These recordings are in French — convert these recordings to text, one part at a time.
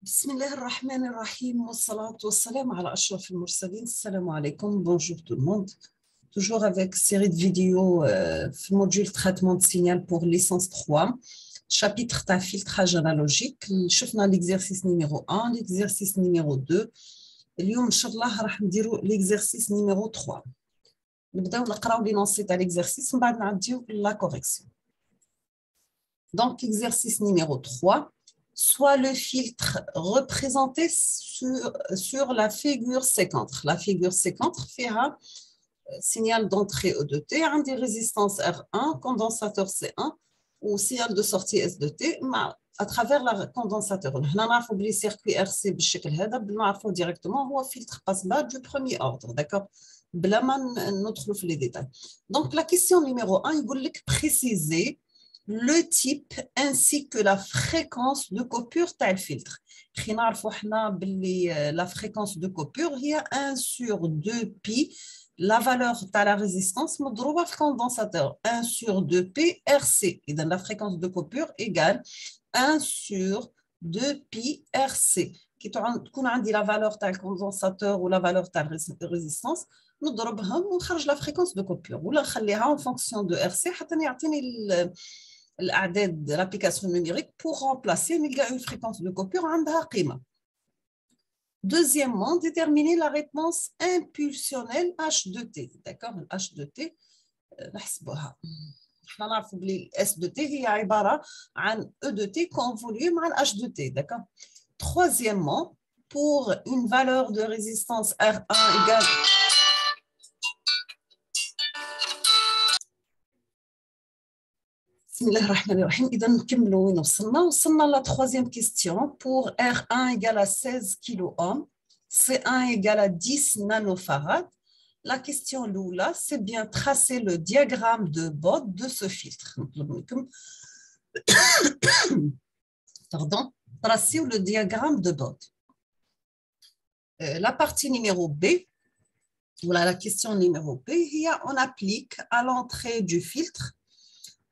بسم الله الرحمن الرحيم والصلاة والسلام على أشرف المرسلين. السلام عليكم. Bonjour tout le monde. Toujours avec série de vidéos module traitement de signal pour licence 3. Chapitre ta filtrage analogique. شفنا l'exercice numéro 1, l'exercice numéro 2. اليوم إن شاء الله راح نديروا l'exercice numéro 3. نبداو نقراو لي نص تاع l'exercice من بعد نعديو la correction. Donc exercice numéro 3. Soit le filtre représenté sur la figure séquente. La figure séquente fait un signal d'entrée E de T, un des résistances R1, condensateur C1 ou signal de sortie S de T à travers le condensateur. Nous avons le circuit RC directement ou filtre passe-bas du premier ordre. D'accord? Les détails. Donc la question numéro 1, il veut préciser le type ainsi que la fréquence de coupure tel filtre. La fréquence de coupure il y a 1 sur 2 pi la valeur de la résistance مضروبة في condensateur 1 sur 2 pi RC. Et la fréquence de coupure égale 1 sur 2 pi RC. Qui تكون عندي la valeur de condensateur ou la valeur de résistance نضربهم ونخرج la fréquence de coupure ولا نخليها en fonction de RC حتى يعطيني الأعداد de l'application numérique pour remplacer une fréquence de coupure عندها قيمة. Deuxièmement, déterminer la réponse impulsionnelle H de T. D'accord? H de T, نحسبوها. احنا نعرفوا بلي S de T هي عبارة عن E de T convolué مع H de T. D'accord? Troisièmement, pour une valeur de résistance R1 égale إذا نكملوا وين وصلنا la troisième question pour R1 égale à 16 kΩ, C1 égale à 10 nanofarad. La question là, c'est bien tracer le diagramme de Bode de ce filtre. Pardon, tracer le diagramme de Bode. La partie numéro B, voilà la question numéro B, on applique à l'entrée du filtre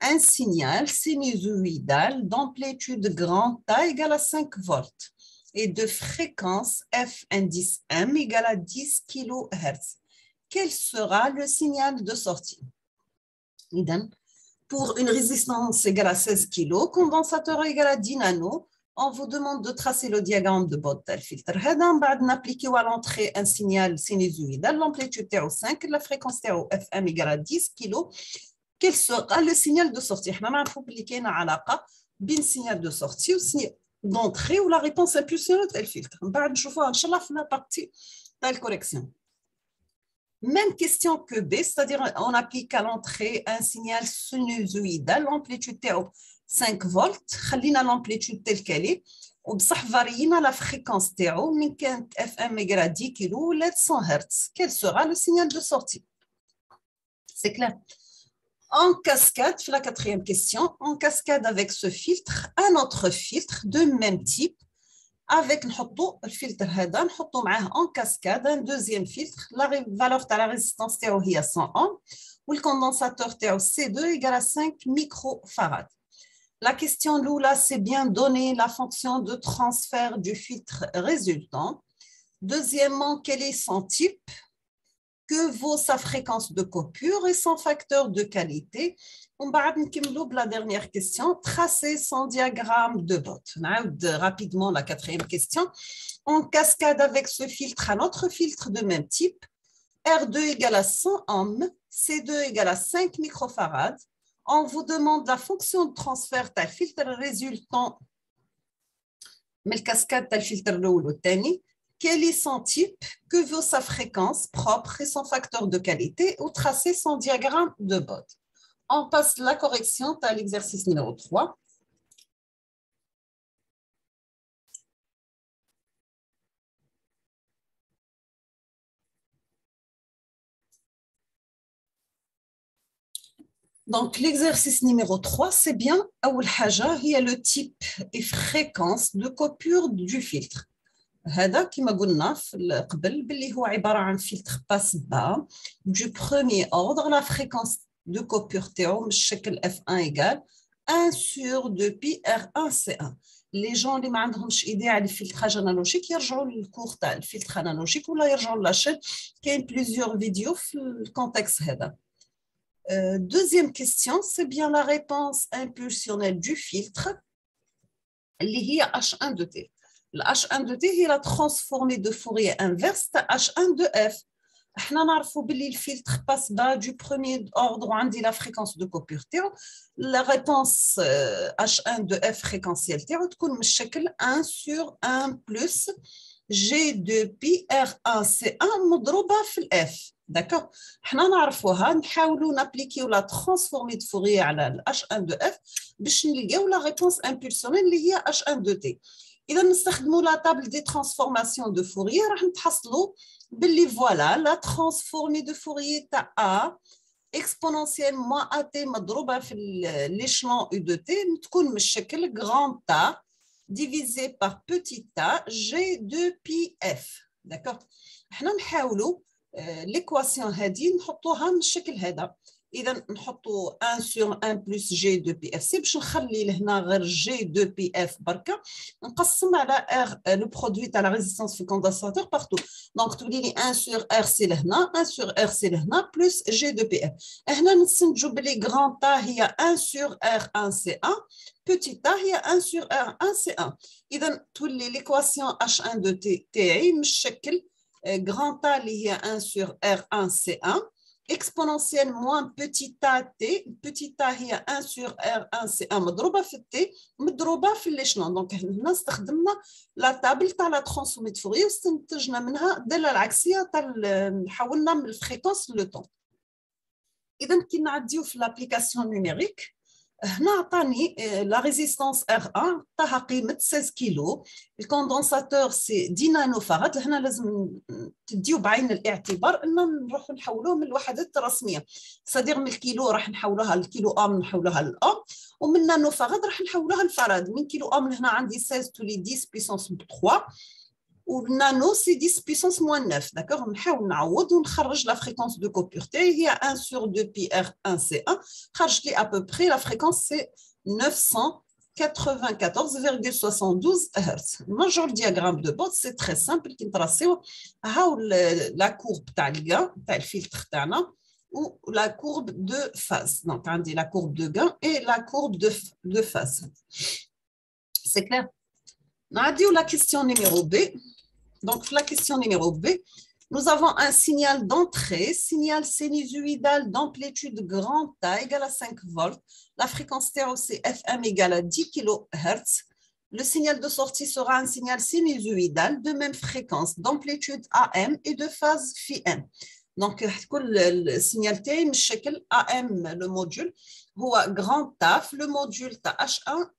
un signal sinusoïdal d'amplitude grande A égale à 5 volts et de fréquence F indice M égale à 10 kHz. Quel sera le signal de sortie? Pour une résistance égale à 16 kg, condensateur égal à 10 nano, on vous demande de tracer le diagramme de Bode tel filtre. On va appliquer à l'entrée un signal sinusoïdal, l'amplitude est 5, la fréquence est FM égale à 10 kg. Quel sera le signal de sortie? On va appliquer une علاقة بين signal de sortie ou signal d'entrée ou la réponse impulsionnelle tel filtre. On va voir inchallah dans la partie de la correction. Même question que B, c'est-à-dire on applique à l'entrée un signal sinusoïdal, l'amplitude est 5 volts, خلينا l'amplitude telle qu'elle est, وبصح varieنا la fréquence تاعو من كانت FM égale à 10 kg ou 100 Hz. Quel sera le signal de sortie? C'est clair. En cascade, la quatrième question, en cascade avec ce filtre, un autre filtre de même type, avec le filtre هذا نحطو معاه en cascade un deuxième filtre, la valeur de la résistance تاعو هي 100 ohms, ou le condensateur تاعو C2 égale à 5 microfarad. La question là, c'est bien donner la fonction de transfert du filtre résultant. Deuxièmement, quel est son type? Que vaut sa fréquence de coupure et son facteur de qualité. On va la dernière question, tracer son diagramme de Bode. Rapidement la quatrième question. En cascade avec ce filtre, un autre filtre de même type, R2 égale à 100 ohms, C2 égale à 5 microfarad. On vous demande la fonction de transfert tel filtre résultant, mais le cascade tel filtre le tani. Quel est son type, que vaut sa fréquence propre et son facteur de qualité, ou tracer son diagramme de Bode. On passe la correction à l'exercice numéro 3. Donc, l'exercice numéro 3, c'est bien, il y a le type et fréquence de coupure du filtre. هذا كما قلنا قبل باللي هو عبارة عن filtre passe-bas du premier ordre, la fréquence de coupure تاعو بالشكل F1 égale 1 sur 2 pi R1C1. Les gens اللي ما عندهمش idée على الفلتراج انالوجيك يرجعوا للكور تاع الفلتر انالوجيك ولا يرجعوا لاشين كاين plusieurs فيديو في الكونتكست هذا. Deuxième question, c'est bien la réponse impulsionnelle du filtre اللي هي H1 de T. Le H1 de T هي la transformée de Fourier inverse تاع H1 de F. احنا نعرفوا باللي الفلتر passe bas du premier ordre وعندي la fréquence de coupure تاعو. La réponse H1 de F fréquentielle تاعو تكون من الشكل 1 sur 1 plus G2pi R1C1 مضروبة في الF. D'accord. احنا نعرفوها نحاولوا نابليكيو لا ترانسفورمي دو فوريي على ال H1 de F باش نلقاو لا ريبونس امبولسيونيل اللي هي H1 de T. إذا نستخدموا لا تابل دي ترانسفورماسيون دو فوريي راح نتحصلوا باللي فوالا لا ترانسفورمي دو فوريي تاع A exponentielle moins AT مضروبة في l'échelon U de T تكون من الشكل grand A divisé par petit a G2pi F. D'accord. احنا نحاولوا l'équation هذه نحطوها من الشكل هذا. إذا نحطوا 1 sur 1 plus G2pi F باش نخلي لهنا غير G2pi F بركة نقسم على R le produit تاع la résistance في condensateur partout. Donc تولي لي 1 sur RC لهنا 1 sur RC لهنا plus G2pi F. هنا نستنتجوا بلي grand A هي 1 sur R1C1 petit a هي 1 sur R1C1. إذا تولي l'équation H1 de T تاعي من الشكل grand A اللي هي 1 sur R1C1 exponentielle moins petit a t, petit a هي 1 sur R1C1 مضروبة في T مضروبة في l'échelon. دونك هنا استخدمنا لا تابل تاع لا ترانسفورمي دو فوريي واستنتجنا منها الدالة العكسية تاع حولنا من الفريكونس لو طون. إذا كي نعديو في لابليكاسيون نيميريك هنا عطاني لا ريزيستانس R1 عطاها قيمة 16 كيلو. الكوندنساتور سي 10 نانو فاراد. هنا لازم تديو بعين الاعتبار ان نروحوا نحولوه من الوحدات الرسميه. صدير من الكيلو راح نحولوها للكيلو ام نحولوها للام ومن نانو فاراد راح نحولوها للفراد. من كيلو ام هنا عندي 16 تولي 10 بيسونس 3 والنانو سي 10 بيسونس موان 9. داكوغ نحاول نعوض ونخرج لا فريكونس دو كوبور تاعي هي 1 sur 2 pi R1C1 خرجت لي ابوبري لا فريكونس سي 994,72 Hz. نرجعوا للدياغرام دو بوت سي تري سامبل كي نتراسيو هاو لا كورب تاع الكان تاع الفلتر تاعنا و لا كورب دو فاز. دونك عندي لا كورب دو كان اي لا كورب دو فاز. سي كلير. نعديو لا كيستيون نيميرو بي. Donc, la question numéro B, nous avons un signal d'entrée, signal sinusoïdal d'amplitude grand A égale à 5 volts. La fréquence stéréo c'est FM égale à 10 kHz. Le signal de sortie sera un signal sinusoïdal de même fréquence, d'amplitude AM et de phase phi m. Donc, le signal T من الشكل AM le module هو grand A le module H1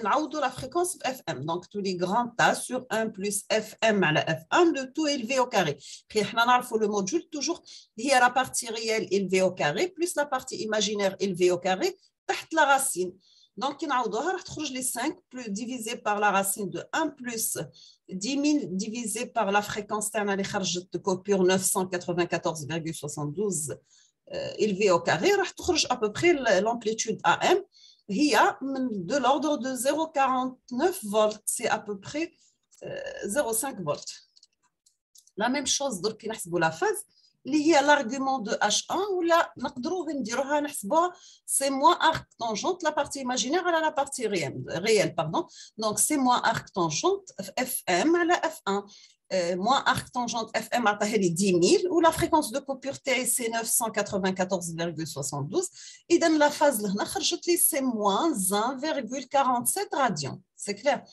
نعوضوا la fréquence FM. Donc, tous les grands A sur 1 plus FM à la F1 de tout élevé au carré. احنا نعرفوا le module toujours هي la partie réelle élevée au carré plus la partie imaginaire élevée au carré تحت la racine. Donc, qui نعوضوها راح تخرج لي 5 plus divisé par la racine de 1 plus 10 000 divisé par la fréquence تاعنا اللي خرجت coupure 994,72 élevé au carré راح تخرج à peu près l'amplitude AM هي de l'ordre de 0,49 volts. C'est à peu près 0,5 volts. La même chose درك نحسبوا la phase اللي هي l'argument de H1 ولا نقدروا نديروها نحسبوها c'est moins arc tangente la partie imaginaire على la partie réelle pardon. Donc c'est moins arc tangente FM على F1 moins arc tangente FM عطاها لي 10 000 و la fréquence de coupure تاعي c'est 994,72. إذا la phase لهنا خرجت لي c'est moins 1,47 radians. C'est clair.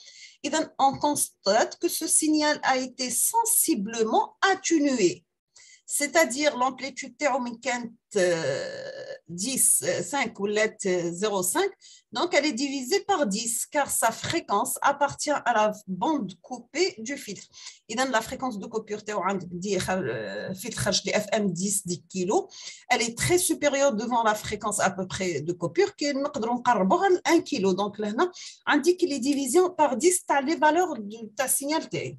إذا on constate que ce signal a été sensiblement atténué. C'est-à-dire l'amplitude تاعو من كانت 5 ولات 0,5 donc elle est divisée par 10 car sa fréquence appartient à la bande coupée du filtre. إذا la fréquence de coupure تاعو عندك دي filtre خرج لي FM 10 كيلو elle est très supérieure devant la fréquence à peu près de coupure كي نقدروا نقربوها ل 1 كيلو. donc لهنا عندي لي division par 10 تاع les valeurs تاع السينيال تاعي.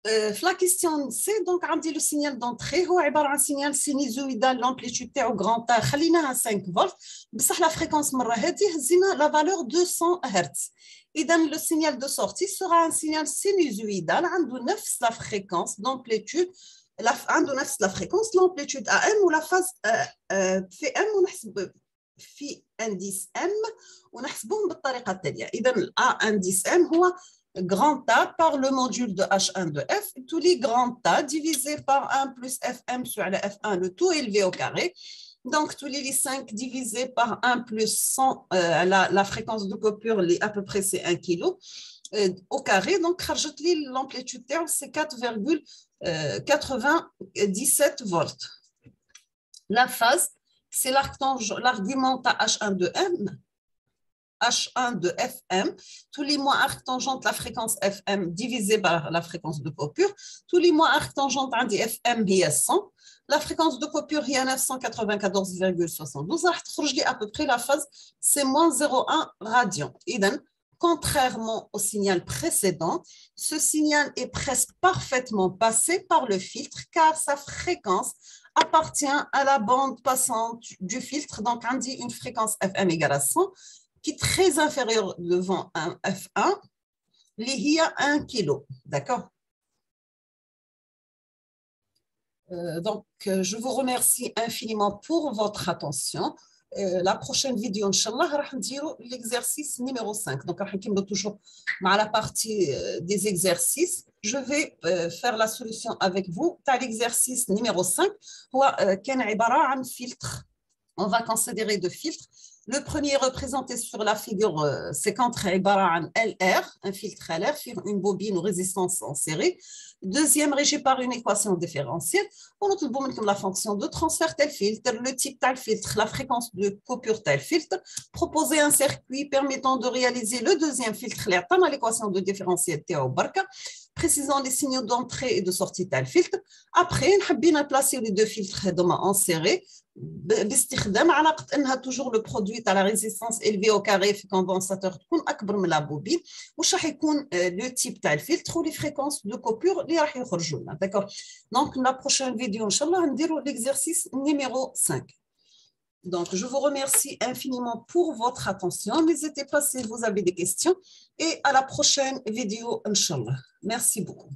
La question c'est donc le signal d'entrée هو عبارة عن signal sinusoïdal l'amplitude تاعو grand A خليناها 5 volts بصح la fréquence مرة هذه هزينا la valeur 200 Hz. إذا le signal de sortie sera un signal sinusoïdal عنده نفس la fréquence d'amplitude عنده نفس la fréquence l'amplitude AM ولا phase في M ونحسب في indice M ونحسبهم بالطريقة التالية. إذا A indice M هو grand A par le module de H1 de F, tous les grands A divisé par 1 plus Fm sur la F1, le tout élevé au carré. Donc, tous les 5 divisé par 1 plus 100, la fréquence de coupure, à peu près, c'est 1 kg au carré. Donc, l'amplitude terme, c'est 4,97 volts. La phase, c'est l'argument H1 de M. H1 de Fm, tous les mois arc tangente la fréquence Fm divisé par la fréquence de coupure, tous les mois arc tangente عندي Fm هي 100, la fréquence de coupure هي 994,72, راح تخرج لي à peu près la phase c'est moins 0,1 radian. إذن contrairement au signal précédent, ce signal est presque parfaitement passé par le filtre car sa fréquence appartient à la bande passante du filtre. Donc on dit une fréquence Fm égale à 100 qui est très inférieur devant un F1, il y a 1 kg. D'accord? Donc, je vous remercie infiniment pour votre attention. La prochaine vidéo, Inch'Allah, on va l'exercice numéro 5. Donc, on va toujours à la partie des exercices. Je vais faire la solution avec vous. L'exercice numéro 5, un filtre. On va considérer deux filtres. Le premier représenté sur la figure, c'est contre LR, un filtre LR sur une bobine ou résistance en série. Deuxième régi par une équation différentielle. On a tout la fonction de transfert tel filtre, le type tel filtre, la fréquence de coupure tel filtre. Proposer un circuit permettant de réaliser le deuxième filtre, l'équation de différentiel Théo Barca, précisant les signaux d'entrée et de sortie tel filtre. Après, on a placé les deux filtres en série. باستخدام علاقة أنها toujours le produit à la résistance élevée au carré في condensateur تكون أكبر من la bobine وش راح يكون le type تاع الفلتر و les fréquences de coupure اللي راح يخرجوا لنا. D'accord. Donc la prochaine vidéo inchallah نديروا l'exercice numéro 5. Donc je vous remercie infiniment pour votre attention. N'hésitez pas si vous avez des questions et à la prochaine vidéo inchallah. Merci beaucoup.